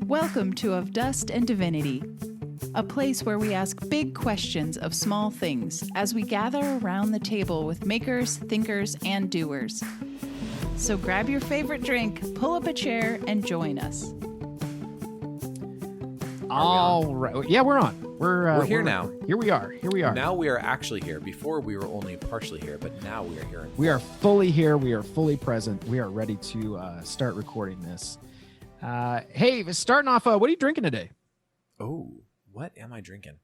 Welcome to Of Dust and Divinity, a place where we ask big questions of small things as we gather around the table with makers, thinkers, and doers. So grab your favorite drink, pull up a chair, and join us. All right. Yeah, we're on. We're here now. Here we are. Now we are actually here. Before we were only partially here, but now we are here. We are fully here. We are fully present. We are ready to start recording this. Hey, starting off, what are you drinking today? Oh, what am I drinking?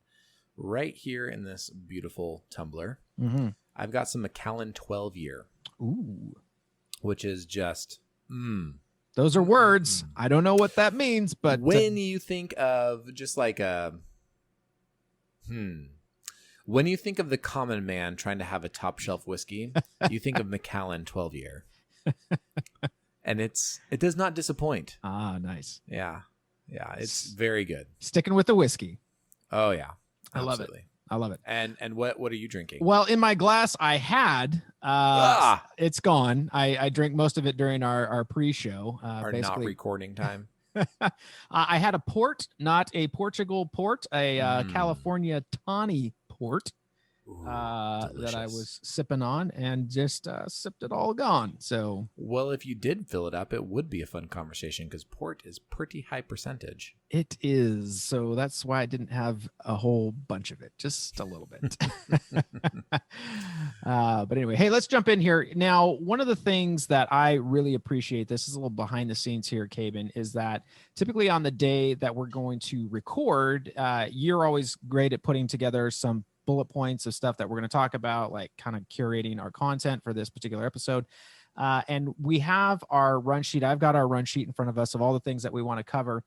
Right here in this beautiful tumbler, I've got some Macallan 12 year. Ooh. Which is just, Those are words. I don't know what that means, but when you think of just like when you think of the common man trying to have a top shelf whiskey, you think of Macallan 12 year. And it does not disappoint. Ah, nice. Yeah. Yeah, it's very good. Sticking with the whiskey. Oh yeah. I love it. I love it. And what are you drinking? Well, in my glass I had it's gone. I drank most of it during our pre-show. Our not recording time. I had a port, not a Portugal port, a California tawny port. That I was sipping on and just sipped it all gone. So, well, if you did fill it up, it would be a fun conversation because port is pretty high percentage. It is. So that's why I didn't have a whole bunch of it, just a little bit. But anyway, hey, let's jump in here. Now, one of the things that I really appreciate, this is a little behind the scenes here, Kaben, is that typically on the day that we're going to record, you're always great at putting together some bullet points of stuff that we're going to talk about, like kind of curating our content for this particular episode. And we have our run sheet. I've got our run sheet in front of us of all the things that we want to cover.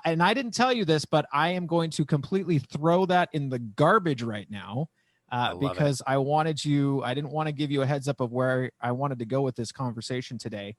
And I didn't tell you this, but I am going to completely throw that in the garbage right now because I didn't want to give you a heads up of where I wanted to go with this conversation today.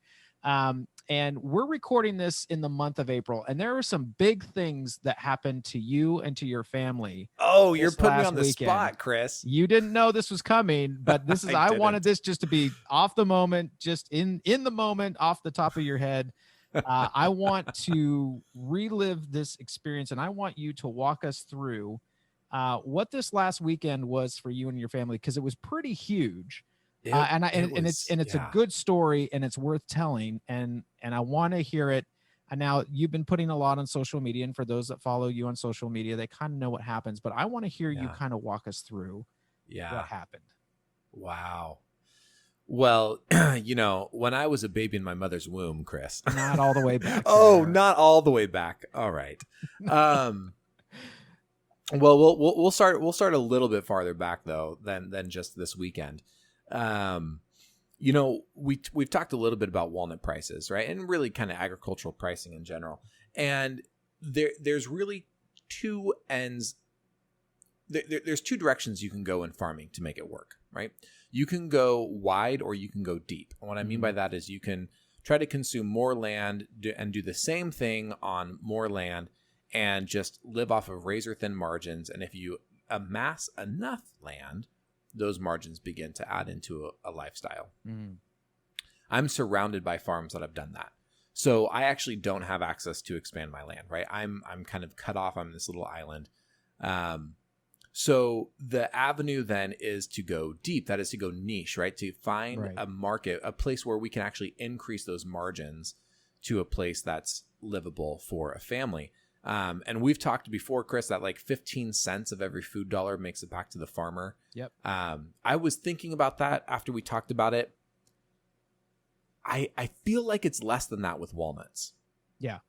And we're recording this in the month of April, and there are some big things that happened to you and to your family. Oh, you're putting me on the spot, Chris. You didn't know this was coming, but this is, I wanted this just to be off the moment, just in the moment, off the top of your head. I want to relive this experience, and I want you to walk us through what this last weekend was for you and your family, because it was pretty huge. It's a good story and it's worth telling, and I want to hear it. And now you've been putting a lot on social media, and for those that follow you on social media, they kind of know what happens, but I want to hear you kind of walk us through what happened. Wow. Well, when I was a baby in my mother's womb, Chris, not all the way back. Not all the way back. All right. Well, we'll start a little bit farther back though than just this weekend. We've talked a little bit about walnut prices, right? And really kind of agricultural pricing in general. And there's really two ends. There's two directions you can go in farming to make it work, right? You can go wide or you can go deep. And what I mean by that is you can try to consume more land and do the same thing on more land and just live off of razor thin margins. And if you amass enough land, those margins begin to add into a lifestyle. I'm surrounded by farms that have done that. So I actually don't have access to expand my land, right? I'm kind of cut off on this little island. So the avenue then is to go deep. That is to go niche, right? To find a market, a place where we can actually increase those margins to a place that's livable for a family. And we've talked before, Chris, that like 15 cents of every food dollar makes it back to the farmer. Yep. I was thinking about that after we talked about it. I feel like it's less than that with walnuts. Yeah.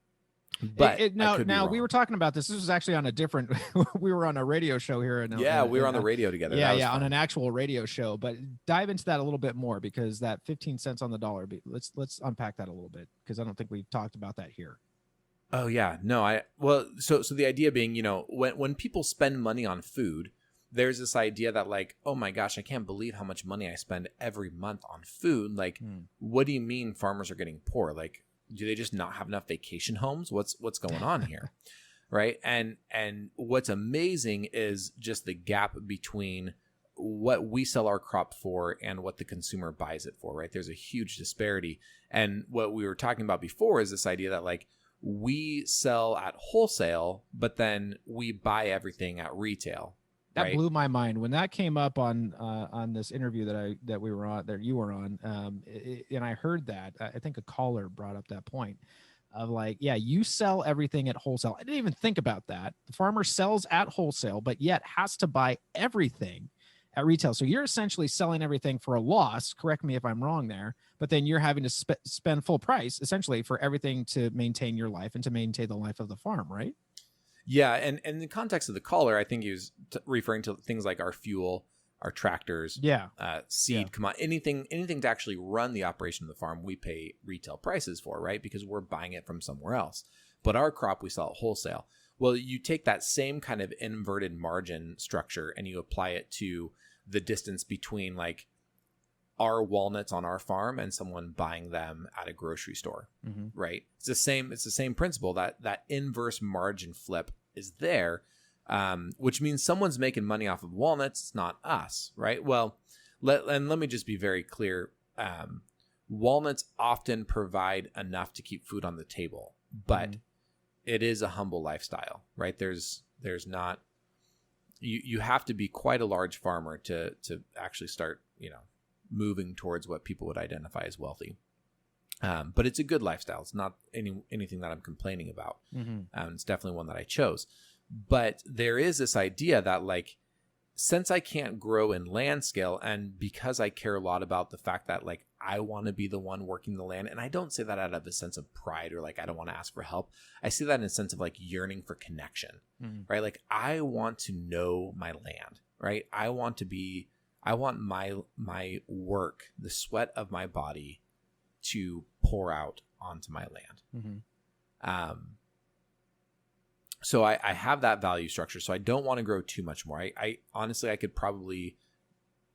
But now we were talking about this. This was actually on a different, we were on a radio show here. We were on the radio together. Yeah. On an actual radio show, but dive into that a little bit more, because that 15 cents on the dollar, let's unpack that a little bit, because I don't think we've talked about that here. Oh yeah, no, so the idea being, when people spend money on food, there's this idea that like, oh my gosh, I can't believe how much money I spend every month on food. Like, what do you mean farmers are getting poor? Like, do they just not have enough vacation homes? What's going on here? Right. And what's amazing is just the gap between what we sell our crop for and what the consumer buys it for, right? There's a huge disparity. And what we were talking about before is this idea that like, we sell at wholesale, but then we buy everything at retail. That right? blew my mind when that came up on this interview that we were on, that you were on, and I heard that. I think a caller brought up that point of like, yeah, you sell everything at wholesale. I didn't even think about that. The farmer sells at wholesale, but yet has to buy everything at retail. So you're essentially selling everything for a loss. Correct me if I'm wrong there, but then you're having to spend full price essentially for everything to maintain your life and to maintain the life of the farm, right? Yeah, and in the context of the caller, I think he was referring to things like our fuel, our tractors, seed, anything to actually run the operation of the farm. We pay retail prices for, right? Because we're buying it from somewhere else. But our crop we sell at wholesale. Well, you take that same kind of inverted margin structure and you apply it to the distance between like our walnuts on our farm and someone buying them at a grocery store, right? It's the same principle. That inverse margin flip is there, which means someone's making money off of walnuts. It's not us, right? Well, let me just be very clear. Walnuts often provide enough to keep food on the table, but it is a humble lifestyle, right? There's not, you have to be quite a large farmer to actually start, moving towards what people would identify as wealthy. But it's a good lifestyle. It's not anything that I'm complaining about. It's definitely one that I chose. But there is this idea that like, since I can't grow in land scale, and because I care a lot about the fact that like I want to be the one working the land, and I don't say that out of a sense of pride or like I don't want to ask for help. I see that in a sense of like yearning for connection, right? Like I want to know my land, right? I want my work, the sweat of my body, to pour out onto my land. So I have that value structure. So I don't want to grow too much more. I honestly, I could probably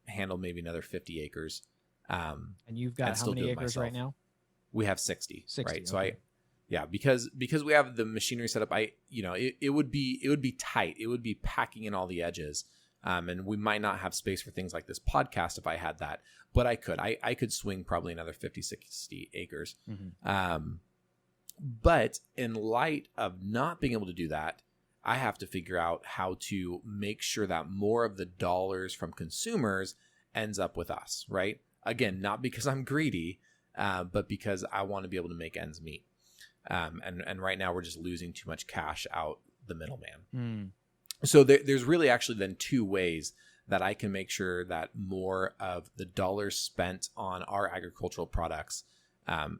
handle maybe another 50 acres. And you've got how many acres right now? We have 60, right? Okay. So because we have the machinery set up, it would be tight. It would be packing in all the edges. And we might not have space for things like this podcast if I had that, but I could swing probably another 50, 60 acres. But in light of not being able to do that, I have to figure out how to make sure that more of the dollars from consumers ends up with us, right? Again, not because I'm greedy, but because I want to be able to make ends meet. And right now we're just losing too much cash out the middleman. So there's really actually then two ways that I can make sure that more of the dollars spent on our agricultural products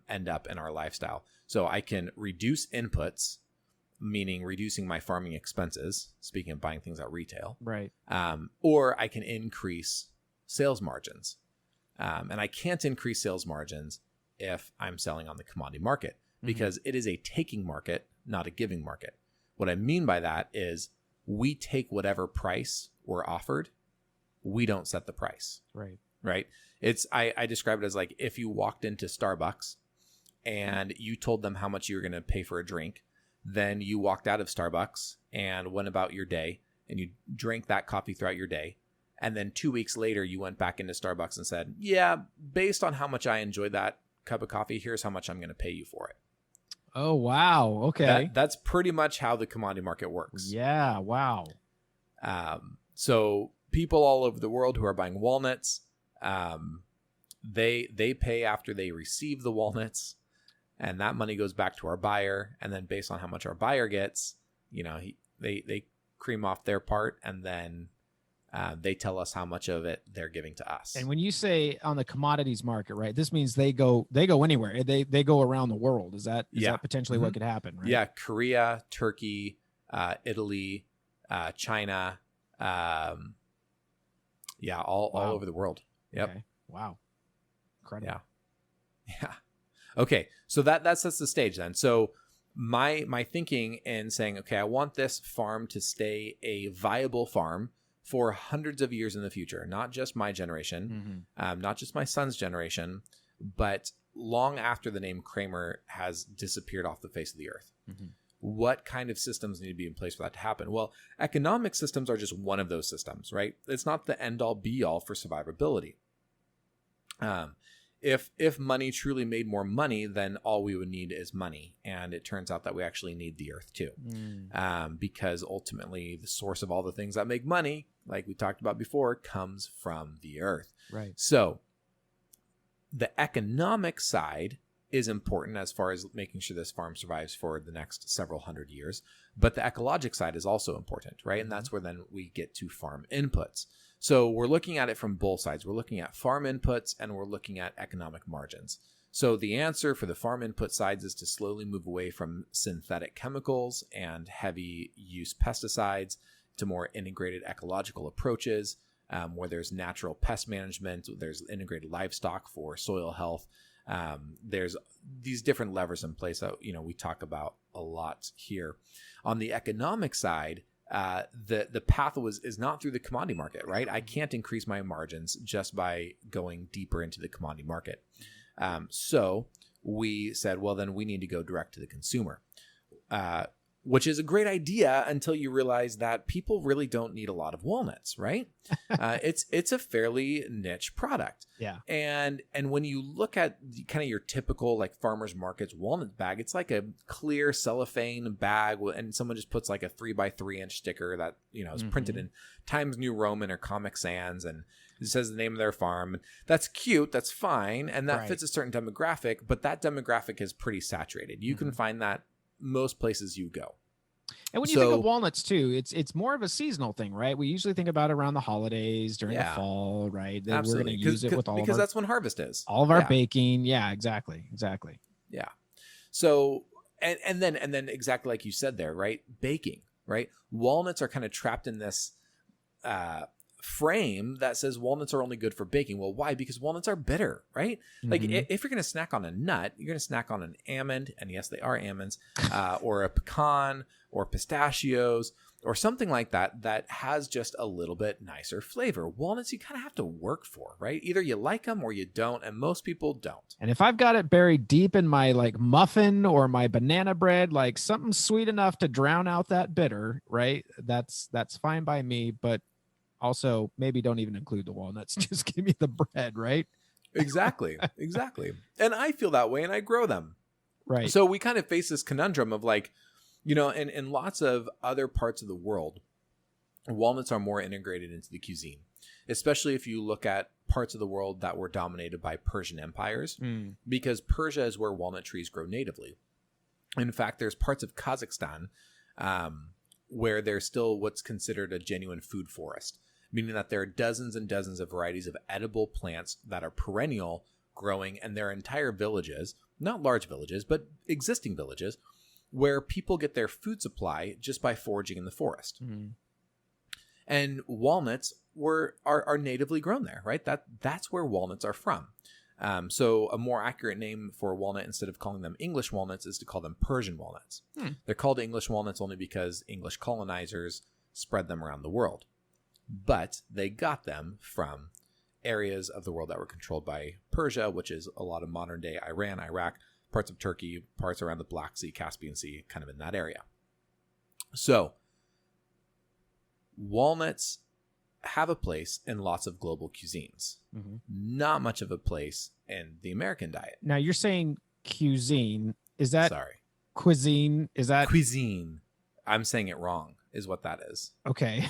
end up in our lifestyle. So I can reduce inputs, meaning reducing my farming expenses, speaking of buying things at retail. Right. Or I can increase sales margins. And I can't increase sales margins if I'm selling on the commodity market because it is a taking market, not a giving market. What I mean by that is we take whatever price we're offered. We don't set the price. Right. I describe it as like if you walked into Starbucks and you told them how much you were going to pay for a drink, then you walked out of Starbucks and went about your day and you drank that coffee throughout your day. And then 2 weeks later, you went back into Starbucks and said, yeah, based on how much I enjoyed that cup of coffee, here's how much I'm going to pay you for it. Oh, wow. Okay. That's pretty much how the commodity market works. Yeah. Wow. So people all over the world who are buying walnuts, they pay after they receive the walnuts, and that money goes back to our buyer. And then based on how much our buyer gets, they cream off their part, and then they tell us how much of it they're giving to us. And when you say on the commodities market, right, this means they go anywhere. They go around the world. Is that potentially what could happen? Right? Yeah. Korea, Turkey, Italy, China. All over the world. Yep. Okay. Wow. Incredible. Yeah. Okay. So that sets the stage then. So my thinking in saying, okay, I want this farm to stay a viable farm for hundreds of years in the future, not just my generation, not just my son's generation, but long after the name Kramer has disappeared off the face of the earth. What kind of systems need to be in place for that to happen? Well, economic systems are just one of those systems, right? It's not the end all be all for survivability. if money truly made more money, then all we would need is money. And it turns out that we actually need the earth too, because ultimately the source of all the things that make money, like we talked about before, comes from the earth. Right. So the economic side is important as far as making sure this farm survives for the next several hundred years. But the ecologic side is also important, right? And that's where then we get to farm inputs. So we're looking at it from both sides. We're looking at farm inputs and we're looking at economic margins. So the answer for the farm input sides is to slowly move away from synthetic chemicals and heavy use pesticides to more integrated ecological approaches, where there's natural pest management, there's integrated livestock for soil health. There's these different levers in place that, we talk about a lot here. On the economic side, the path is not through the commodity market, right? I can't increase my margins just by going deeper into the commodity market. So we said, well, then we need to go direct to the consumer, which is a great idea until you realize that people really don't need a lot of walnuts, right? It's a fairly niche product. Yeah. And when you look at kind of your typical like farmers markets walnut bag, it's like a clear cellophane bag, and someone just puts like a 3x3 inch sticker that is printed in Times New Roman or Comic Sans, and it says the name of their farm. That's cute. That's fine, and that fits a certain demographic. But that demographic is pretty saturated. You can find that most places you go. And when you think of walnuts too, it's more of a seasonal thing, right? We usually think about it around the holidays, during the fall, right? That absolutely. We're going to use it with all of our, that's when harvest is. All of our baking. Yeah, exactly. Yeah. So and then exactly like you said there, right? Baking, right? Walnuts are kind of trapped in this frame that says walnuts are only good for baking. Well, why? Because walnuts are bitter, right? Like if you're going to snack on a nut, you're going to snack on an almond, and yes, they are almonds, or a pecan, or pistachios, or something like that has just a little bit nicer flavor. Walnuts, you kind of have to work for, right? Either you like them or you don't, and most people don't. And if I've got it buried deep in my like muffin or my banana bread, like something sweet enough to drown out that bitter, right? That's fine by me, but also, maybe don't even include the walnuts. Just give me the bread, right? Exactly. And I feel that way, and I grow them. Right. So we kind of face this conundrum of like, in lots of other parts of the world, walnuts are more integrated into the cuisine, especially if you look at parts of the world that were dominated by Persian empires, because Persia is where walnut trees grow natively. In fact, there's parts of Kazakhstan where there's still what's considered a genuine food forest, meaning that there are dozens and dozens of varieties of edible plants that are perennial, growing, and there are entire villages, not large villages, but existing villages, where people get their food supply just by foraging in the forest. And walnuts are natively grown there, right? That's where walnuts are from. So a more accurate name for walnut, instead of calling them English walnuts, is to call them Persian walnuts. They're called English walnuts only because English colonizers spread them around the world. But they got them from areas of the world that were controlled by Persia, which is a lot of modern day Iran, Iraq, parts of Turkey, parts around the Black Sea, Caspian Sea, kind of in that area. So walnuts have a place in lots of global cuisines. Not much of a place in the American diet. Now you're saying cuisine. Is that cuisine? Is that cuisine? I'm saying it wrong, is what that is. Okay.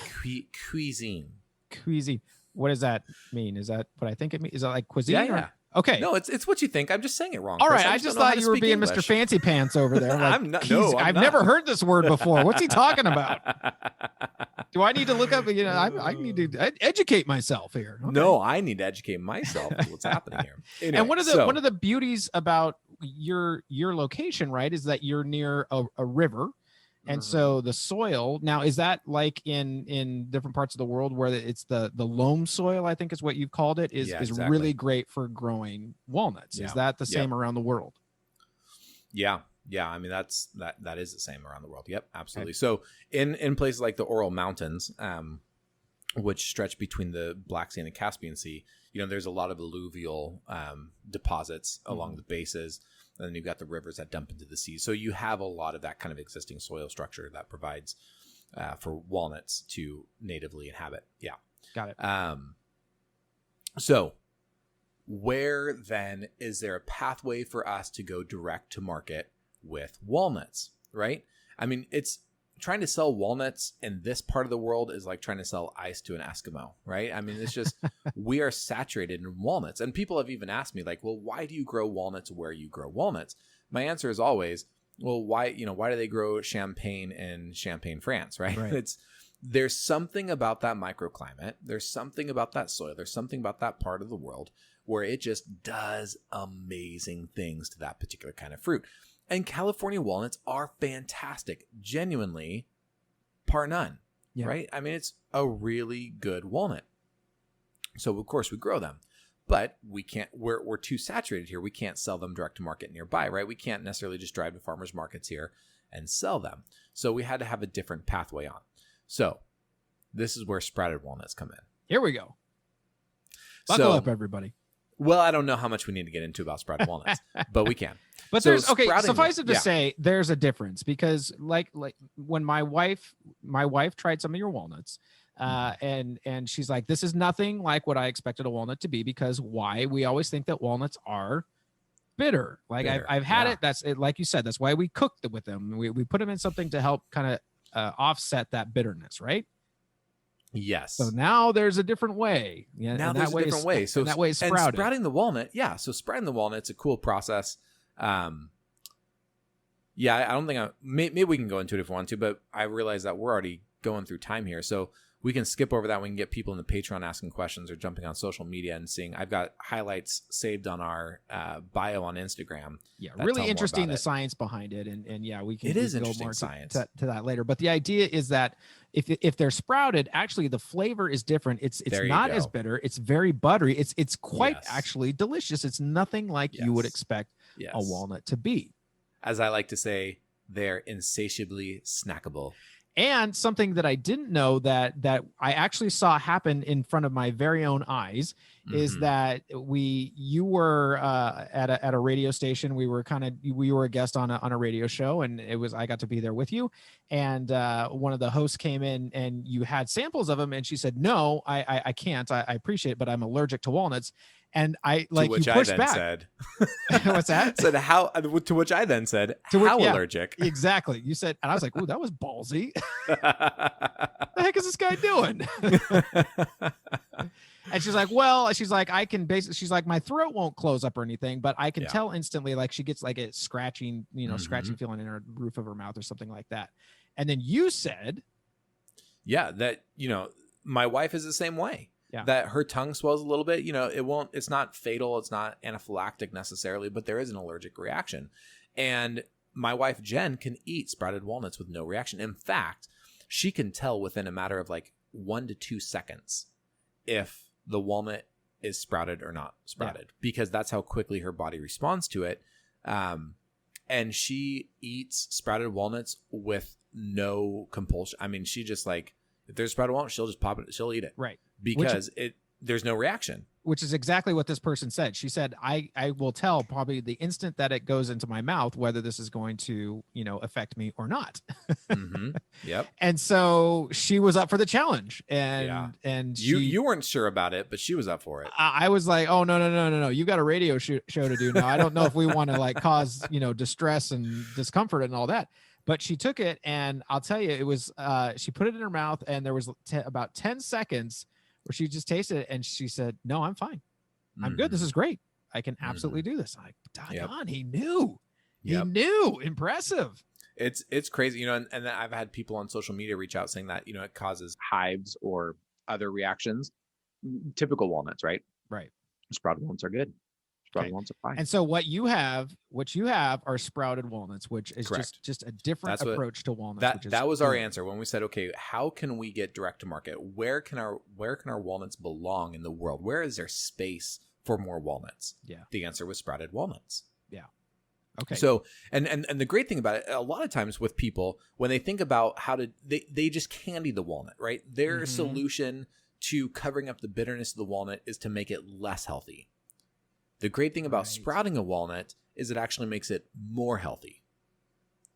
Cuisine. Cuisine. What does that mean? Is that what I think it means? Is that like cuisine? Yeah. Okay. No, it's what you think. I'm just saying it wrong. All Chris. right. I just thought you were being English. Mr. Fancy Pants over there. Like, I'm not. No, I've not. never heard this word before. What's he talking about? Do I need to look up? I need to educate myself here. Okay. No, I need to educate myself on what's happening here. Anyway, and one of the beauties about your location, right, is that you're near a river. And so the soil now, is that like in different parts of the world where it's the loam soil, I think is what you've called it, is really great for growing walnuts. Is that the same around the world? Yeah. I mean, that is the same around the world. Yep, absolutely. Okay. So in places like the Ural Mountains, which stretch between the Black Sea and the Caspian Sea, there's a lot of alluvial deposits along the bases. And then you've got the rivers that dump into the sea. So you have a lot of that kind of existing soil structure that provides for walnuts to natively inhabit. Yeah. Got it. So where then is there a pathway for us to go direct to market with walnuts, right? I mean, it's trying to sell walnuts in this part of the world is like trying to sell ice to an Eskimo, right? I mean, it's just, we are saturated in walnuts. And people have even asked me like, well, why do you grow walnuts where you grow walnuts? My answer is always, well, why do they grow champagne in Champagne, France, right? There's something about that microclimate. There's something about that soil. There's something about that part of the world where it just does amazing things to that particular kind of fruit. And California walnuts are fantastic, genuinely, par none, right? I mean, it's a really good walnut. So, of course, we grow them. But we can't, we're too saturated here. We can't sell them direct to market nearby, right? We can't necessarily just drive to farmers markets here and sell them. So we had to have a different pathway on. So this is where sprouted walnuts come in. Here we go. Buckle up, everybody. Well, I don't know how much we need to get into about sprouted walnuts, but we can. But so suffice it to say, there's a difference because like when my wife tried some of your walnuts, and she's like, this is nothing like what I expected a walnut to be, because why? We always think that walnuts are bitter. Like I've had it. That's it. Like you said, that's why we cooked it with them. We put them in something to help kind of offset that bitterness, right? Yes. So now there's a different way. Yeah. Now there's a different way. So that way is sprouted. And sprouting the walnut. Yeah. So sprouting the walnut's a cool process. I don't think maybe we can go into it if we want to, but I realize that we're already going through time here. So we can skip over that. We can get people in the Patreon asking questions or jumping on social media and seeing. I've got highlights saved on our bio on Instagram. Yeah, really interesting the science behind it, and yeah, we can. It is go interesting more science to that later. But the idea is that if they're sprouted, actually the flavor is different. It's not as bitter. It's very buttery. It's quite actually delicious. It's nothing like you would expect a walnut to be. As I like to say, they're insatiably snackable. And something that I didn't know that I actually saw happen in front of my very own eyes is that you were at a radio station. We were a guest on a radio show, and I got to be there with you. And one of the hosts came in, and you had samples of them, and she said, "No, I can't. I appreciate it, but I'm allergic to walnuts." And I like you pushed back. Said, what's that? Said how? To which I then said, how allergic? Exactly. You said, and I was like, "Ooh, that was ballsy." The heck is this guy doing? And she's like, "Well," she's like, "I can basically," she's like, "My throat won't close up or anything, but I can tell instantly." Like she gets like a scratching, scratching feeling in her roof of her mouth or something like that. And then you said, "Yeah, that my wife is the same way." Yeah. That her tongue swells a little bit, it's not fatal. It's not anaphylactic necessarily, but there is an allergic reaction. And my wife, Jen, can eat sprouted walnuts with no reaction. In fact, she can tell within a matter of like 1 to 2 seconds if the walnut is sprouted or not sprouted, because that's how quickly her body responds to it. And she eats sprouted walnuts with no compulsion. I mean, she just like, if there's sprouted walnut, she'll just pop it. She'll eat it. Right. Because there's no reaction. Which is exactly what this person said. She said, I will tell probably the instant that it goes into my mouth whether this is going to, affect me or not. Yep. And so she was up for the challenge. And you weren't sure about it, but she was up for it. I was like, oh, no. You got a radio show to do now. I don't know if we want to like cause, distress and discomfort and all that. But she took it, and I'll tell you, it was she put it in her mouth, and there was about 10 seconds where she just tasted it, and she said, "No, I'm fine. I'm good. This is great. I can absolutely do this." I'm like, doggone, he knew. He knew. Impressive. It's crazy, and then I've had people on social media reach out saying that, it causes hives or other reactions. Typical walnuts, right? Right. Sprouted walnuts are good. Sprouted walnuts are fine. And so what you have are sprouted walnuts, which is just a different approach to walnuts. That was our answer when we said, okay, how can we get direct to market? Where can our walnuts belong in the world? Where is there space for more walnuts? Yeah. The answer was sprouted walnuts. Yeah. Okay. So, and the great thing about it, a lot of times with people, when they think about how to, they just candy the walnut, right? Their solution to covering up the bitterness of the walnut is to make it less healthy. The great thing about sprouting a walnut is it actually makes it more healthy,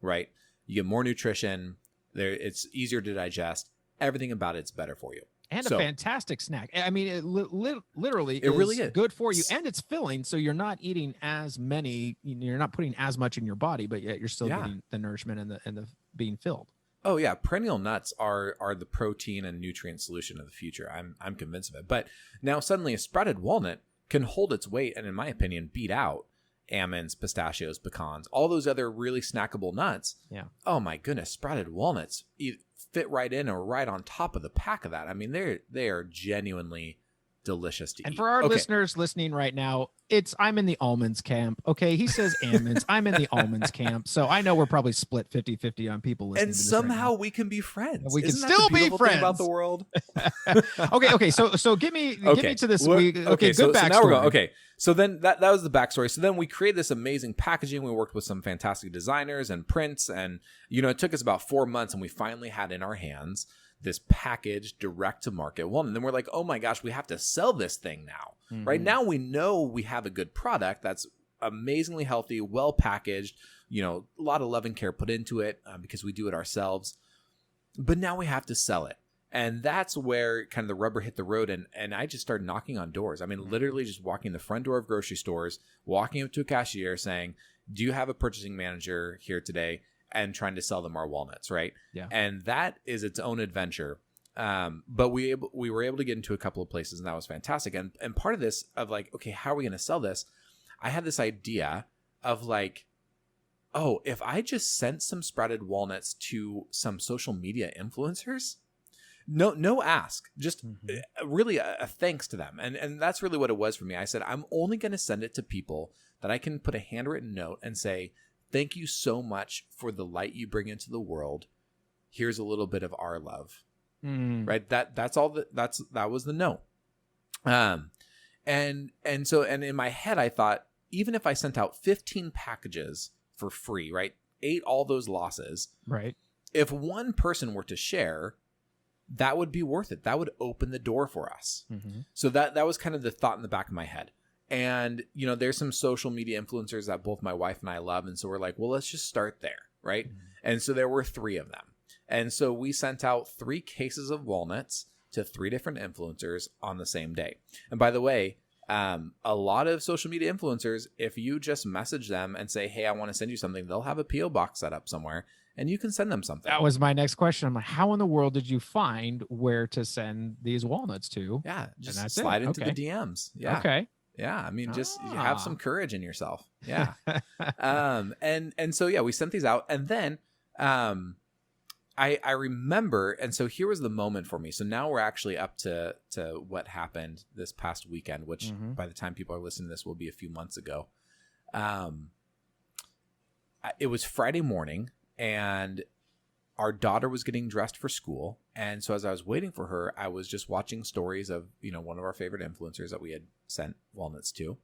right? You get more nutrition. It's easier to digest. Everything about it's better for you. And So, a fantastic snack. I mean, it literally It really is. good for you, and it's filling. So you're not eating as many. You're not putting as much in your body, but yet you're still getting the nourishment and the being filled. oh yeah, perennial nuts are the protein and nutrient solution of the future. I'm convinced of it. But now suddenly a sprouted walnut can hold its weight and, in my opinion, beat out almonds, pistachios, pecans, all those other really snackable nuts. Yeah. Oh my goodness, sprouted walnuts fit right in or right on top of the pack of that. I mean, they are genuinely delicious to eat. And for our listeners listening right now, I'm in the almonds camp. Okay. He says almonds. I'm in the almonds camp. So I know we're probably split 50-50 on people listening. And to this somehow right we can be friends. We can Isn't that still the be beautiful thing friends about the world. Okay. So give me to this. So Good backstory. So now we're going. Okay. So then that was the backstory. So then we created this amazing packaging. We worked with some fantastic designers and prints, and it took us about 4 months, and we finally had in our hands this package direct to market one. And then we're like, oh my gosh, we have to sell this thing now. Mm-hmm. Right now we know we have a good product that's amazingly healthy, well packaged, a lot of love and care put into it because we do it ourselves. But now we have to sell it. And that's where kind of the rubber hit the road. And I just started knocking on doors. I mean, literally just walking the front door of grocery stores, walking up to a cashier saying, do you have a purchasing manager here today? And trying to sell them our walnuts, right? Yeah. And that is its own adventure. But we were able to get into a couple of places, and that was fantastic. And part of this of like, okay, how are we going to sell this? I had this idea of like, oh, if I just sent some sprouted walnuts to some social media influencers, no ask, just really a thanks to them. And that's really what it was for me. I said, I'm only going to send it to people that I can put a handwritten note and say, thank you so much for the light you bring into the world. Here's a little bit of our love. Right? That's all that was the note. And in my head I thought, even if I sent out 15 packages for free, right? Ate all those losses. Right. If one person were to share, that would be worth it. That would open the door for us. Mm-hmm. So that was kind of the thought in the back of my head. And, there's some social media influencers that both my wife and I love. And so we're like, well, let's just start there. Right. Mm-hmm. And so there were 3 of them. And so we sent out 3 cases of walnuts to 3 different influencers on the same day. And by the way, a lot of social media influencers, if you just message them and say, hey, I want to send you something, they'll have a PO box set up somewhere and you can send them something. That was my next question. I'm like, how in the world did you find where to send these walnuts to? Yeah. Just slide into the DMs. Yeah. Okay. Yeah, I mean, just you have some courage in yourself. Yeah. And so, yeah, we sent these out. And then I remember, and so here was the moment for me. So now we're actually up to what happened this past weekend, which by the time people are listening to this will be a few months ago. It was Friday morning, and our daughter was getting dressed for school. And so as I was waiting for her, I was just watching stories of, one of our favorite influencers that we had sent walnuts to.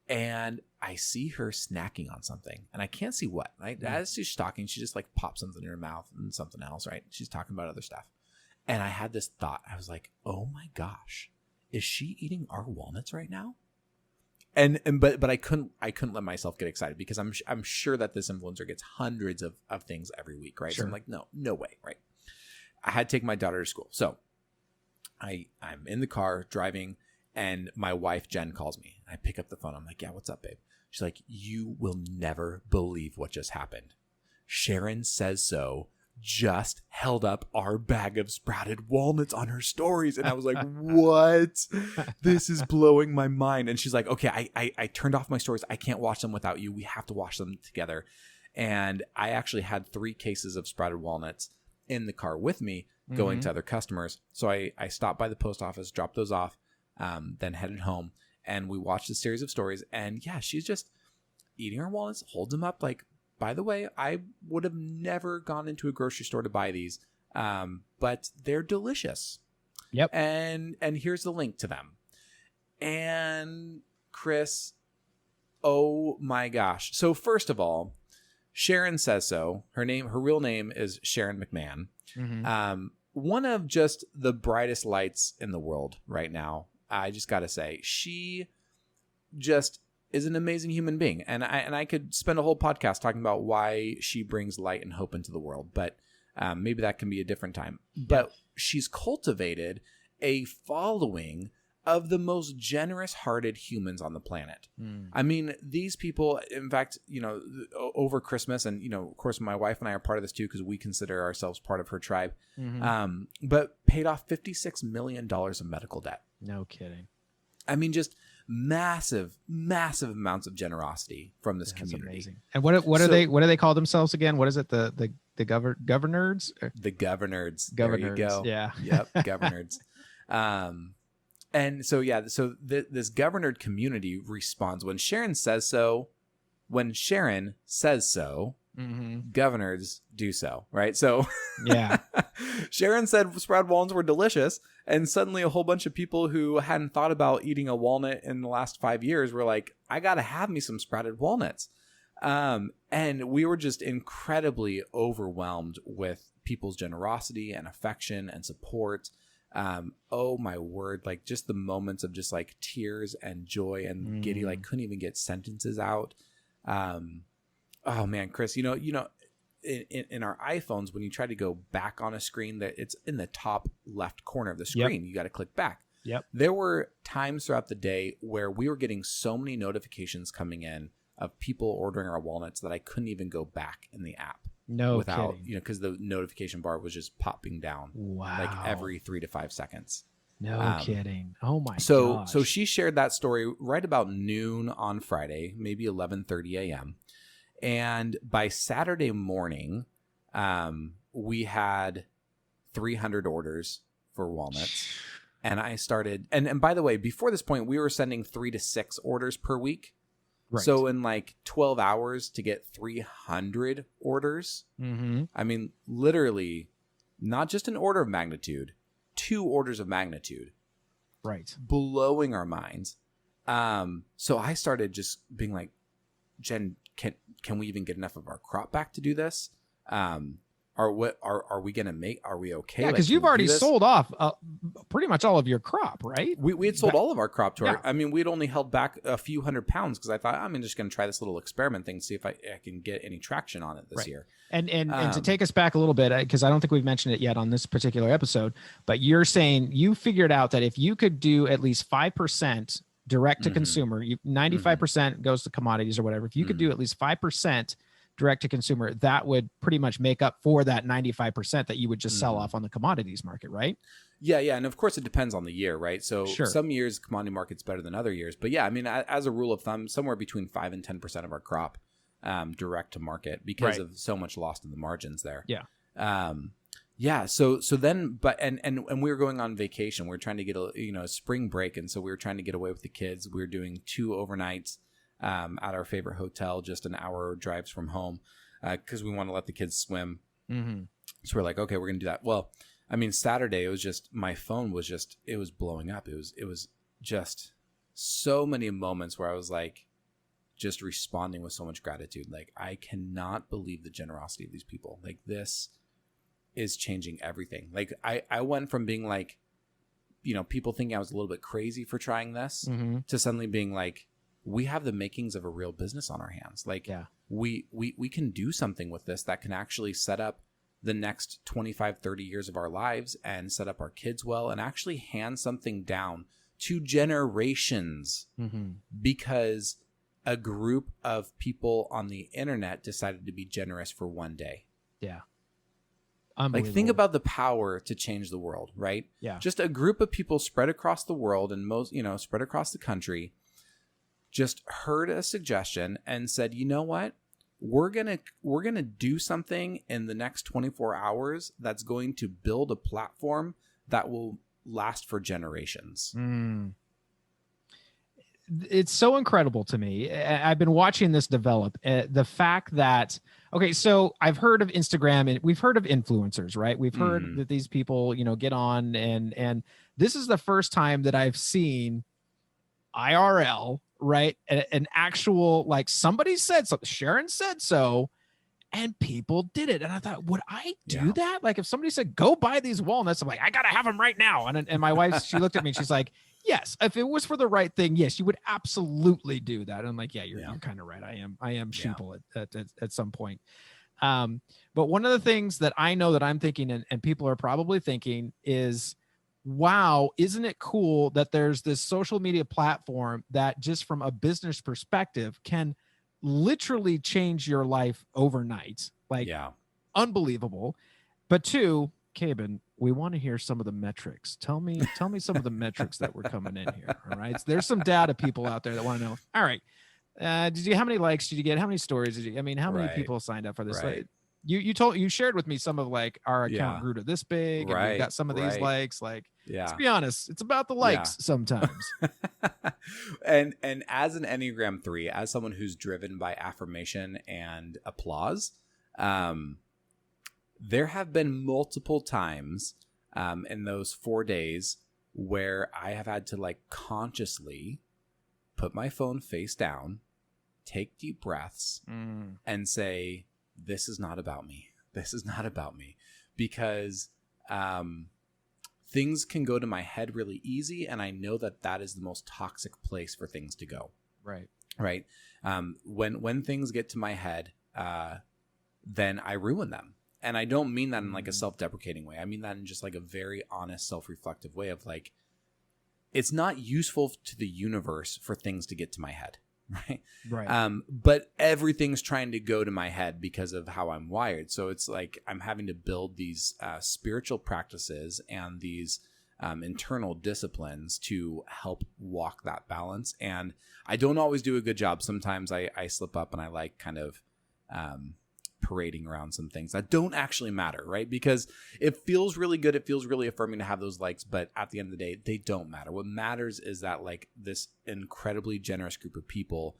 And I see her snacking on something, and I can't see what, right? As she's talking, she just like pops something in her mouth and something else, right? She's talking about other stuff. And I had this thought. I was like, oh my gosh, is she eating our walnuts right now? But I couldn't let myself get excited because I'm sure that this influencer gets hundreds of things every week, right? Sure. So I'm like, no way, right? I had to take my daughter to school. So I'm in the car driving, and my wife, Jen, calls me. I pick up the phone. I'm like, yeah, what's up, babe? She's like, you will never believe what just happened. Sharon Says So just held up our bag of sprouted walnuts on her stories. And I was like, what? This is blowing my mind. And she's like, okay, I turned off my stories. I can't watch them without you. We have to watch them together. And I actually had 3 cases of sprouted walnuts in the car with me going to other customers. So I stopped by the post office, dropped those off, then headed home, and we watched a series of stories. And yeah, she's just eating her walnuts, holds them up like, by the way, I would have never gone into a grocery store to buy these, but they're delicious. Yep. And here's the link to them. And Chris, oh my gosh. So first of all, Sharon Says So. Her real name is Sharon McMahon. Mm-hmm. One of just the brightest lights in the world right now. I just got to say, she just is an amazing human being. And I could spend a whole podcast talking about why she brings light and hope into the world, but maybe that can be a different time. But she's cultivated a following of the most generous-hearted humans on the planet. I mean, these people, in fact, over Christmas, and, of course, my wife and I are part of this too because we consider ourselves part of her tribe, but paid off $56 million of medical debt. No kidding. I mean, just massive amounts of generosity from this community. Amazing. And what do they call themselves again? What is it? The Governerds? The Governerds. There you go. Yeah. Yep. Governerds. And so, this governed community responds when Sharon says so. When Sharon says so, Governerds do so, right? So, yeah, Sharon said sprouted walnuts were delicious, and suddenly a whole bunch of people who hadn't thought about eating a walnut in the last 5 years were like, "I gotta have me some sprouted walnuts," and we were just incredibly overwhelmed with people's generosity and affection and support. Oh my word, like just the moments of just like tears and joy and giddy, like couldn't even get sentences out. Oh man, Chris, in our iPhones, when you try to go back on a screen, that it's in the top left corner of the screen. You got to click back. Yep. There were times throughout the day where we were getting so many notifications coming in of people ordering our walnuts that I couldn't even go back in the app. No without, kidding. Because the notification bar was just popping down. Wow. Like every 3 to 5 seconds. No kidding. Oh my gosh. So she shared that story right about noon on Friday, maybe 11:30 a.m. And by Saturday morning, we had 300 orders for walnuts. And I started, and by the way, before this point, we were sending 3 to 6 orders per week. Right. So in like 12 hours to get 300 orders, I mean, literally not just an order of magnitude, 2 orders of magnitude. Right. Blowing our minds. So I started just being like, Jen, can we even get enough of our crop back to do this? Are we going to make, are we okay? Yeah, because you've already sold off pretty much all of your crop, right? We had sold all of our crop to I mean, we'd only held back a few hundred pounds because I thought, I'm just going to try this little experiment thing, see if I can get any traction on it this year. And to take us back a little bit, because I don't think we've mentioned it yet on this particular episode, but you're saying you figured out that if you could do at least 5% direct to consumer, 95% goes to commodities or whatever. If you could do at least 5% direct to consumer, that would pretty much make up for that 95% that you would just sell off on the commodities market, right? Yeah. And of course it depends on the year, right? So some years commodity market's better than other years, but yeah, I mean, as a rule of thumb, somewhere between 5 and 10% of our crop direct to market because of so much lost in the margins there. Yeah. So then, but, and we were going on vacation. We were trying to get a spring break. And so we were trying to get away with the kids. We were doing 2 overnights at our favorite hotel, just an hour drives from home, because we want to let the kids swim. So we're like, okay, we're going to do that. Well, I mean, Saturday, it was just, my phone was just, it was blowing up. It was just so many moments where I was like, just responding with so much gratitude. Like, I cannot believe the generosity of these people. Like, this is changing everything. Like, I went from being like, people thinking I was a little bit crazy for trying this to suddenly being like, we have the makings of a real business on our hands. Like, we can do something with this that can actually set up the next 25, 30 years of our lives and set up our kids well and actually hand something down to generations because a group of people on the internet decided to be generous for one day. Yeah. Like, think about the power to change the world, right? Yeah. Just a group of people spread across the world and spread across the country just heard a suggestion and said, you know what? We're going to do something in the next 24 hours that's going to build a platform that will last for generations. It's so incredible to me. I've been watching this develop. The fact that, okay, so I've heard of Instagram and we've heard of influencers, right? We've heard that these people, get on and this is the first time that I've seen IRL, right? An actual, like, somebody said something, Sharon said so, and people did it. And I thought, would I do that? Like, if somebody said, go buy these walnuts, I'm like, I got to have them right now. And my wife, she looked at me and she's like, yes, if it was for the right thing, yes, you would absolutely do that. And I'm like, yeah, you're kind of right. I am sheeple at some point. But one of the things that I know that I'm thinking, and people are probably thinking, is wow, isn't it cool that there's this social media platform that just from a business perspective can literally change your life overnight? Like, Yeah. unbelievable. But two, Kaben, we want to hear some of the metrics. Tell me some of the metrics that were coming in here. All right. So there's some data people out there that want to know. All right. How many likes did you get? How many stories did you, how many Right. people signed up for this? Right. You shared with me some of like our account Yeah. grew to this big and we've got some of these likes. Like, let's Yeah. be honest, it's about the likes sometimes. and as an Enneagram 3, as someone who's driven by affirmation and applause, there have been multiple times in those 4 days where I have had to like consciously put my phone face down, take deep breaths, and say, this is not about me. This is not about me. Because things can go to my head really easy, and I know that that is the most toxic place for things to go. Right. Right. When things get to my head, then I ruin them. And I don't mean that in like a self-deprecating way. I mean that in just like a very honest, self-reflective way of like, it's not useful to the universe for things to get to my head. Right. Right. But everything's trying to go to my head because of how I'm wired. So it's like I'm having to build these spiritual practices and these internal disciplines to help walk that balance. And I don't always do a good job. Sometimes I slip up and I like kind of parading around some things that don't actually matter, right? Because it feels really good. It feels really affirming to have those likes, but at the end of the day, they don't matter. What matters is that like this incredibly generous group of people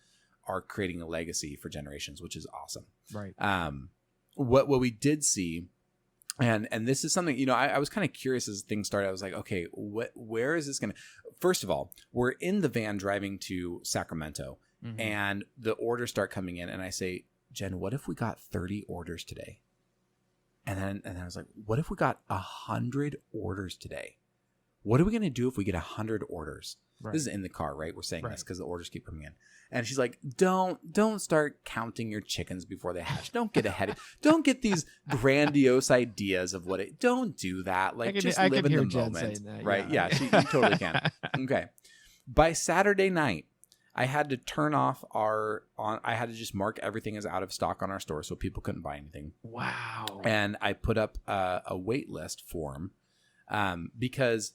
are creating a legacy for generations, which is awesome. Right. What we did see, and this is something, I was kind of curious as things started. I was like, okay, where is this going to, first of all, we're in the van driving to Sacramento and the orders start coming in and I say, Jen, what if we got 30 orders today? And then I was like, what if we got 100 orders today? What are we going to do if we get 100 orders? Right. This is in the car, right? We're saying this because the orders keep coming in. And she's like, don't start counting your chickens before they hatch. Don't get ahead. Don't get these grandiose ideas of don't do that. Like just live in the moment. Right. Yeah, you totally can. Okay. By Saturday night, I had to turn off I had to just mark everything as out of stock on our store so people couldn't buy anything. Wow. And I put up a wait list form because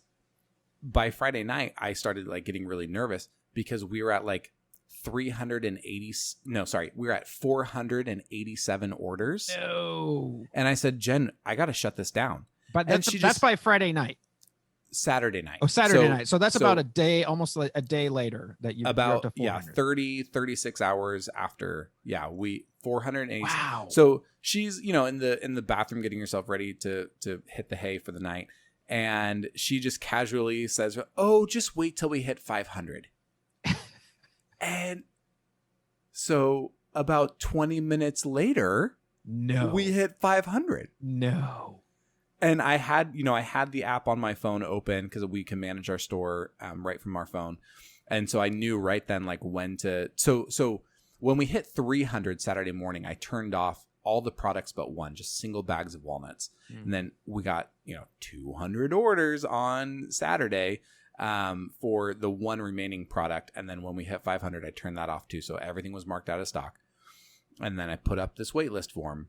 by Friday night, I started like getting really nervous because we were at like 487 orders. No. And I said, Jen, I got to shut this down. But that's by Friday night. Saturday night. Oh, Saturday night. So that's about a day, almost like a day later that you're up to 400. 36 hours after. Yeah, 480. Wow. So she's, in the bathroom getting herself ready to hit the hay for the night. And she just casually says, oh, just wait till we hit 500. And so about 20 minutes later, we hit 500. No. And I had the app on my phone open because we can manage our store right from our phone. And so I knew right then like when to. So when we hit 300 Saturday morning, I turned off all the products but one, just single bags of walnuts. And then we got, 200 orders on Saturday for the one remaining product. And then when we hit 500, I turned that off too. So everything was marked out of stock. And then I put up this wait list form.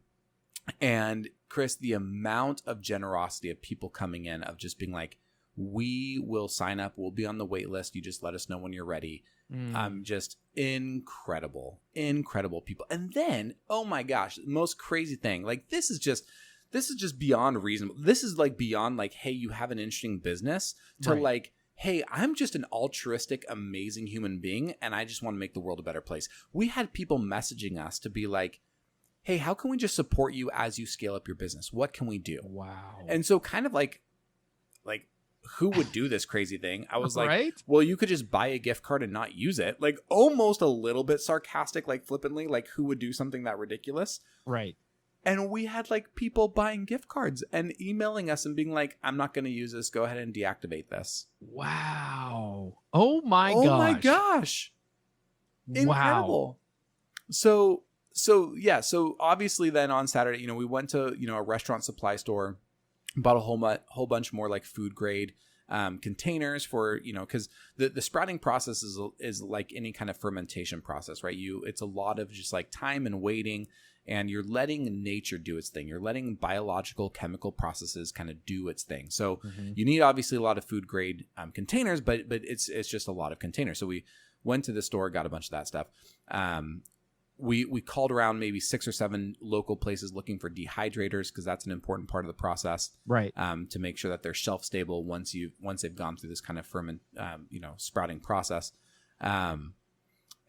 And Chris, the amount of generosity of people coming in of just being like, we will sign up. We'll be on the wait list. You just let us know when you're ready. Just incredible people. And then, oh my gosh, the most crazy thing, like this is just beyond reasonable. This is like beyond like, hey, you have an interesting business to like, hey, I'm just an altruistic, amazing human being. And I just want to make the world a better place. We had people messaging us to be like, hey, how can we just support you as you scale up your business? What can we do? Wow. And so kind of like who would do this crazy thing? I was like, right? Well, you could just buy a gift card and not use it. Like almost a little bit sarcastic, like flippantly, like who would do something that ridiculous? Right. And we had like people buying gift cards and emailing us and being like, I'm not going to use this. Go ahead and deactivate this. Wow. Oh my gosh. Incredible. Wow. So obviously then on Saturday, we went to, a restaurant supply store, bought a whole bunch more like food grade containers for, because the sprouting process is like any kind of fermentation process, right? It's a lot of just like time and waiting, and you're letting nature do its thing. You're letting biological chemical processes kind of do its thing. So you need obviously a lot of food grade containers, but it's just a lot of containers. So we went to the store, got a bunch of that stuff. We called around maybe 6 or 7 local places looking for dehydrators, because that's an important part of the process, right? To make sure that they're shelf stable once they've gone through this kind of sprouting process.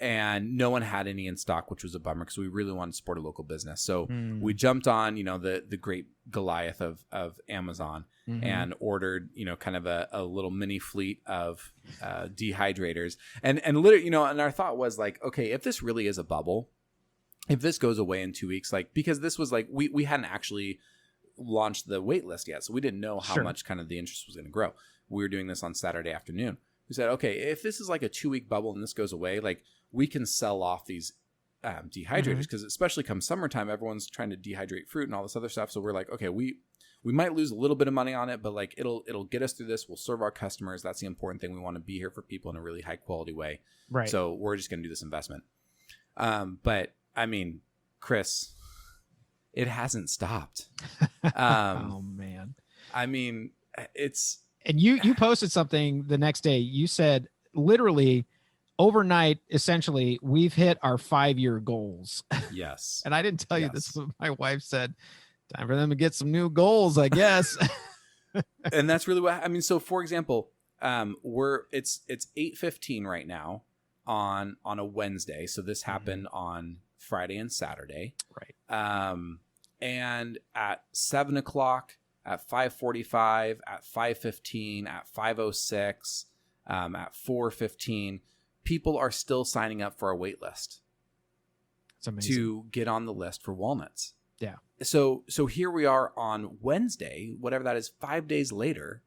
And no one had any in stock, which was a bummer, because we really wanted to support a local business. So we jumped on, the great Goliath of Amazon, and ordered, kind of a little mini fleet of dehydrators. And literally, and our thought was like, okay, if this really is a bubble, if this goes away in 2 weeks, like, because this was like, we hadn't actually launched the wait list yet, so we didn't know how much kind of the interest was going to grow. We were doing this on Saturday afternoon. We said, okay, if this is like a 2-week bubble and this goes away, like, we can sell off these dehydrators, because especially come summertime, everyone's trying to dehydrate fruit and all this other stuff. So we're like, okay, we might lose a little bit of money on it, but like it'll get us through this. We'll serve our customers. That's the important thing. We want to be here for people in a really high quality way. Right. So we're just going to do this investment. But I mean, Chris, it hasn't stopped. Oh man. I mean, and you posted something the next day. You said literally overnight, essentially, we've hit our 5-year goals. Yes. And I didn't tell you this, but my wife said, time for them to get some new goals, I guess. And that's really what I mean. So for example, it's 8:15 right now on a Wednesday. So this happened on Friday and Saturday. Right. And at 7 o'clock, at 5:45, at 5:15, at 5:06, at 4:15, people are still signing up for our wait list to get on the list for walnuts. Yeah. So here we are on Wednesday, whatever that is, 5 days later,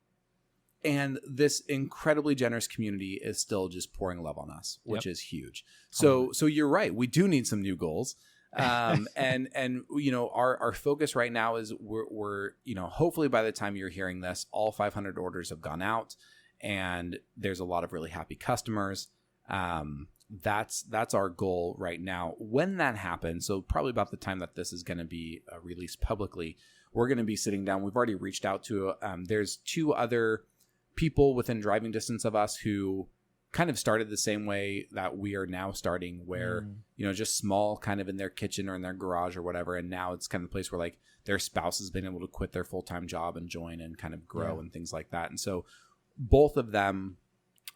and this incredibly generous community is still just pouring love on us, which is huge. So you're right. We do need some new goals. And our focus right now is we're hopefully by the time you're hearing this, all 500 orders have gone out, and there's a lot of really happy customers. That's our goal right now. When that happens, so probably about the time that this is going to be released publicly, we're going to be sitting down. We've already reached out to, there's 2 other people within driving distance of us who kind of started the same way that we are now starting, where, just small, kind of in their kitchen or in their garage or whatever. And now it's kind of the place where like their spouse has been able to quit their full-time job and join and kind of grow and things like that. And so both of them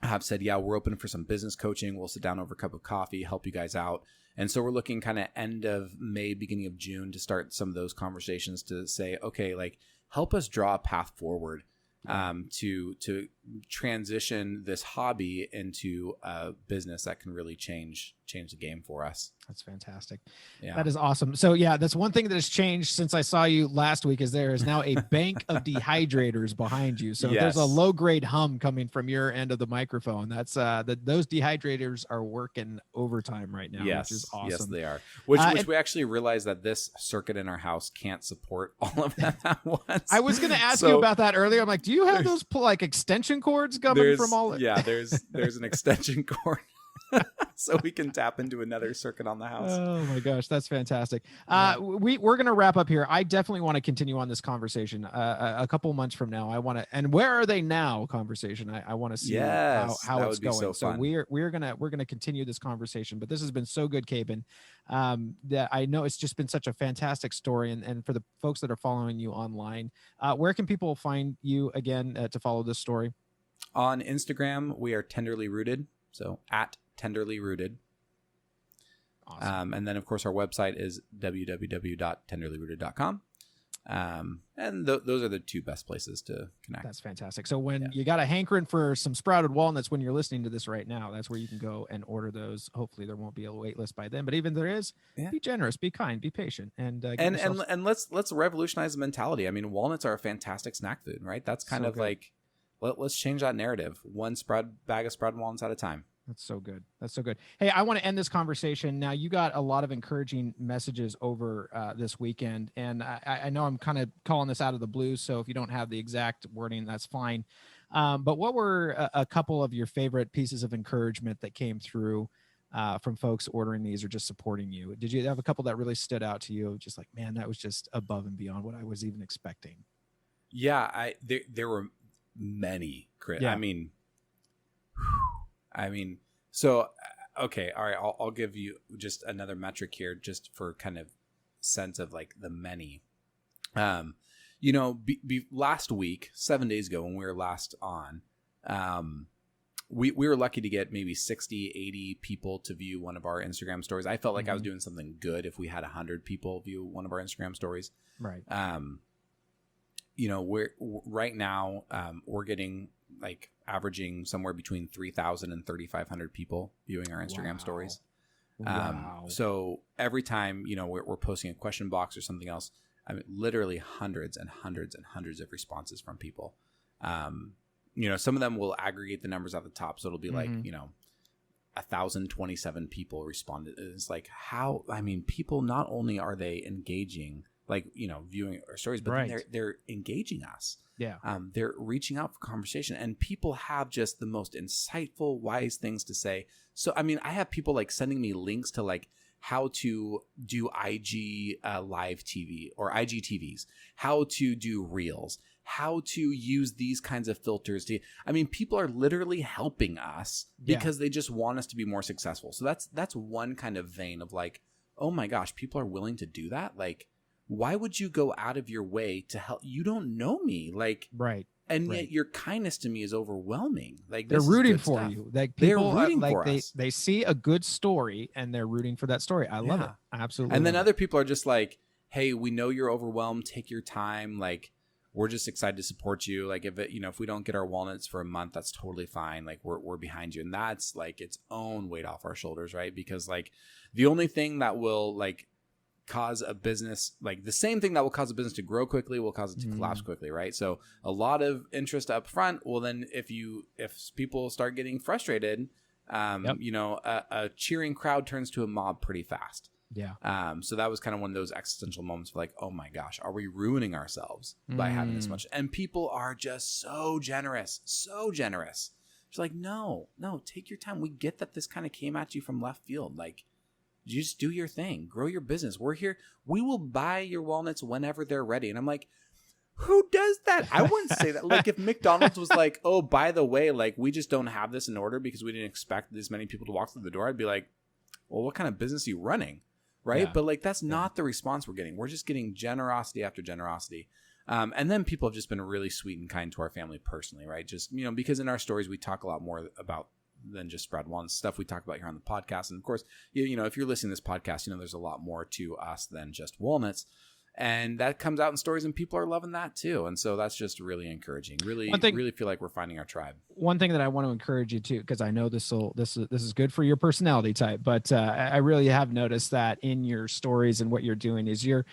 have said, yeah, we're open for some business coaching. We'll sit down over a cup of coffee, help you guys out. And so we're looking kind of end of May, beginning of June to start some of those conversations to say, okay, like help us draw a path forward to transition this hobby into a business that can really change the game for us. That's fantastic. Yeah. That is awesome. So yeah, that's one thing that has changed since I saw you last week is there is now a bank of dehydrators behind you. So there's a low grade hum coming from your end of the microphone. That's those dehydrators are working overtime right now, which is awesome. Yes, they are. Which we actually realized that this circuit in our house can't support all of them at once. I was going to ask you about that earlier. I'm like, do you have those like extension cords coming from all? Yeah, there's an extension cord. So we can tap into another circuit on the house. Oh my gosh, that's fantastic. We're going to wrap up here. I definitely want to continue on this conversation a couple months from now. I want to, and where are they now conversation. I want to see how it's going. So we're going to continue this conversation, but this has been so good, Kaben. That I know it's just been such a fantastic story. And for the folks that are following you online, where can people find you again to follow this story? On Instagram, we are Tenderly Rooted. So at Tenderly Rooted. Awesome. And then, of course, our website is www.tenderlyrooted.com. And those are the 2 best places to connect. That's fantastic. So when you got a hankering for some sprouted walnuts, when you're listening to this right now, that's where you can go and order those. Hopefully there won't be a wait list by then, but even there is, be generous, be kind, be patient, and let's revolutionize the mentality. I mean, walnuts are a fantastic snack food, right? That's kind of good. Like, let's change that narrative. One bag of sprouted walnuts at a time. That's so good. That's so good. Hey, I want to end this conversation. Now, you got a lot of encouraging messages over this weekend, and I know I'm kind of calling this out of the blue, so if you don't have the exact wording, that's fine. But what were a couple of your favorite pieces of encouragement that came through from folks ordering these or just supporting you? Did you have a couple that really stood out to you? Just like, man, that was just above and beyond what I was even expecting. Yeah, there were many. Yeah. I mean, so okay, all right. I'll give you just another metric here, just for kind of sense of like the many. Last week, 7 days ago, when we were last on, we were lucky to get maybe 60, 80 people to view one of our Instagram stories. I felt like I was doing something good if we had 100 people view one of our Instagram stories. Right. We're right now, we're getting like averaging somewhere between 3,000 and 3,500 people viewing our Instagram stories. So every time, we're posting a question box or something else, I mean, literally hundreds and hundreds and hundreds of responses from people. Some of them will aggregate the numbers at the top. So it'll be like, 1,027 people responded. It's like people, not only are they engaging, viewing our stories, but right. then they're engaging us. Yeah. They're reaching out for conversation, and people have just the most insightful, wise things to say. So, I have people like sending me links to like how to do IG live TV or IGTVs, how to do reels, how to use these kinds of filters people are literally helping us because they just want us to be more successful. So that's one kind of vein of like, oh my gosh, people are willing to do that. Like, why would you go out of your way to help? You don't know me. Like, right. And yet your kindness to me is overwhelming. Like, they're rooting for you. Like, people they're rooting for us. They see a good story and they're rooting for that story. I love it. Absolutely. And then other people are just like, hey, we know you're overwhelmed. Take your time. Like, we're just excited to support you. Like, if we don't get our walnuts for a month, that's totally fine. Like, we're behind you. And that's like its own weight off our shoulders, right? Because like the only thing that will like cause a business, like the same thing that will cause a business to grow quickly will cause it to collapse quickly, right? So a lot of interest up front. Well, then if people start getting frustrated, a cheering crowd turns to a mob pretty fast. Yeah. So that was kind of one of those existential moments of like, oh my gosh, are we ruining ourselves by having this much? And people are just so generous, so generous. It's like, no, take your time. We get that this kind of came at you from left field. Like, you just do your thing, grow your business. We're here. We will buy your walnuts whenever they're ready. And I'm like, who does that? I wouldn't say that. Like, if McDonald's was like, oh, by the way, like, we just don't have this in order because we didn't expect this many people to walk through the door, I'd be like, well, what kind of business are you running? Right. Yeah. But like, that's not the response we're getting. We're just getting generosity after generosity. And then people have just been really sweet and kind to our family personally. Right. Just, because in our stories, we talk a lot more about than just spread walnuts, stuff we talk about here on the podcast. And of course, if you're listening to this podcast, there's a lot more to us than just walnuts. And that comes out in stories, and people are loving that too. And so that's just really encouraging. Really feel like we're finding our tribe. One thing that I want to encourage you to, because I know this is good for your personality type, but I really have noticed that in your stories and what you're doing is you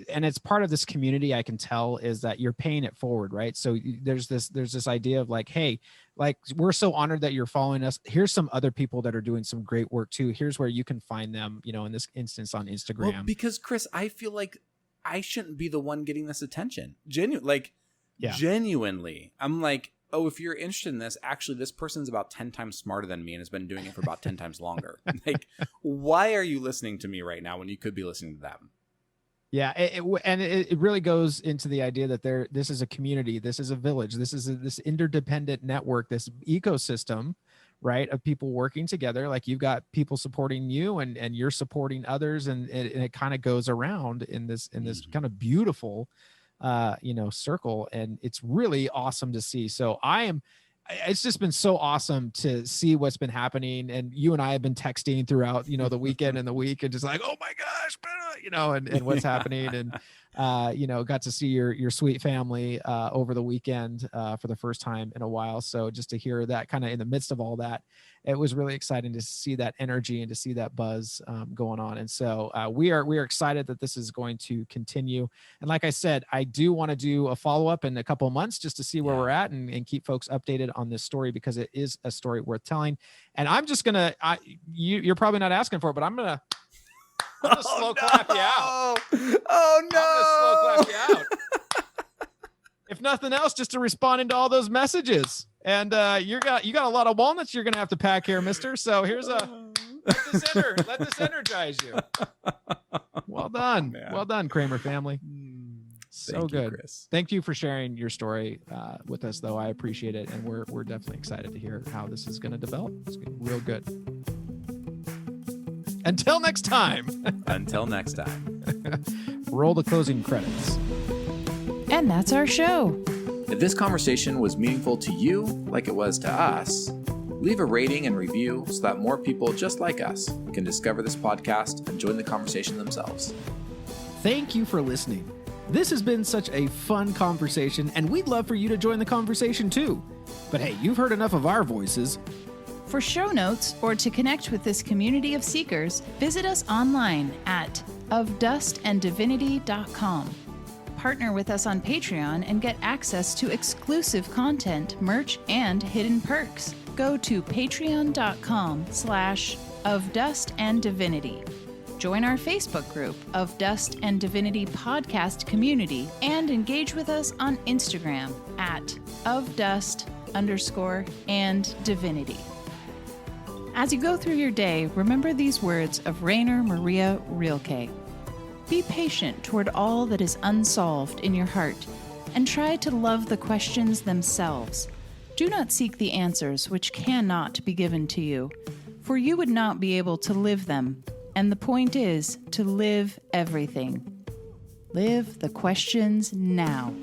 and it's part of this community. I can tell is that you're paying it forward, right? So there's this idea of like, hey, like, we're so honored that you're following us. Here's some other people that are doing some great work too. Here's where you can find them, in this instance on Instagram. Well, because Chris, I feel like I shouldn't be the one getting this attention. Genuinely. I'm like, oh, if you're interested in this, actually, this person's about 10 times smarter than me and has been doing it for about 10 times longer. Like, why are you listening to me right now when you could be listening to them? Yeah, it really goes into the idea that this is a community, this is a village, this is this interdependent network, this ecosystem, right, of people working together. Like, you've got people supporting you, and you're supporting others, and it kind of goes around in this kind of beautiful, circle, and it's really awesome to see. So it's just been so awesome to see what's been happening. And you and I have been texting throughout, the weekend and the week, and just like, oh my gosh, and what's happening. And, got to see your sweet family over the weekend for the first time in a while. So just to hear that kind of in the midst of all that, it was really exciting to see that energy and to see that buzz going on. And so we are excited that this is going to continue. And like I said, I do want to do a follow-up in a couple of months just to see where we're at and keep folks updated on this story, because it is a story worth telling. And I'm just going to, you're probably not asking for it, but I'm going to slow clap you out. Oh, no. I'm going to slow clap you out. If nothing else, just to respond into all those messages. And you got a lot of walnuts you're gonna have to pack here, mister. So here's let this energize you. Well done. Man. Well done, Kramer family. So Thank you, good. Chris. Thank you for sharing your story with us, though. I appreciate it, and we're definitely excited to hear how this is going to develop. It's gonna be real good. Until next time. Until next time. Roll the closing credits. And that's our show. If this conversation was meaningful to you like it was to us, leave a rating and review so that more people just like us can discover this podcast and join the conversation themselves. Thank you for listening. This has been such a fun conversation, and we'd love for you to join the conversation too. But hey, you've heard enough of our voices. For show notes or to connect with this community of seekers, visit us online at ofdustanddivinity.com. Partner with us on Patreon and get access to exclusive content, merch, and hidden perks. Go to patreon.com/ofdustanddivinity. Join our Facebook group, Of Dust and Divinity Podcast Community, and engage with us on Instagram at ofdust_and_divinity. As you go through your day, remember these words of Rainer Maria Rilke. Be patient toward all that is unsolved in your heart, and try to love the questions themselves. Do not seek the answers which cannot be given to you, for you would not be able to live them. And the point is to live everything. Live the questions now.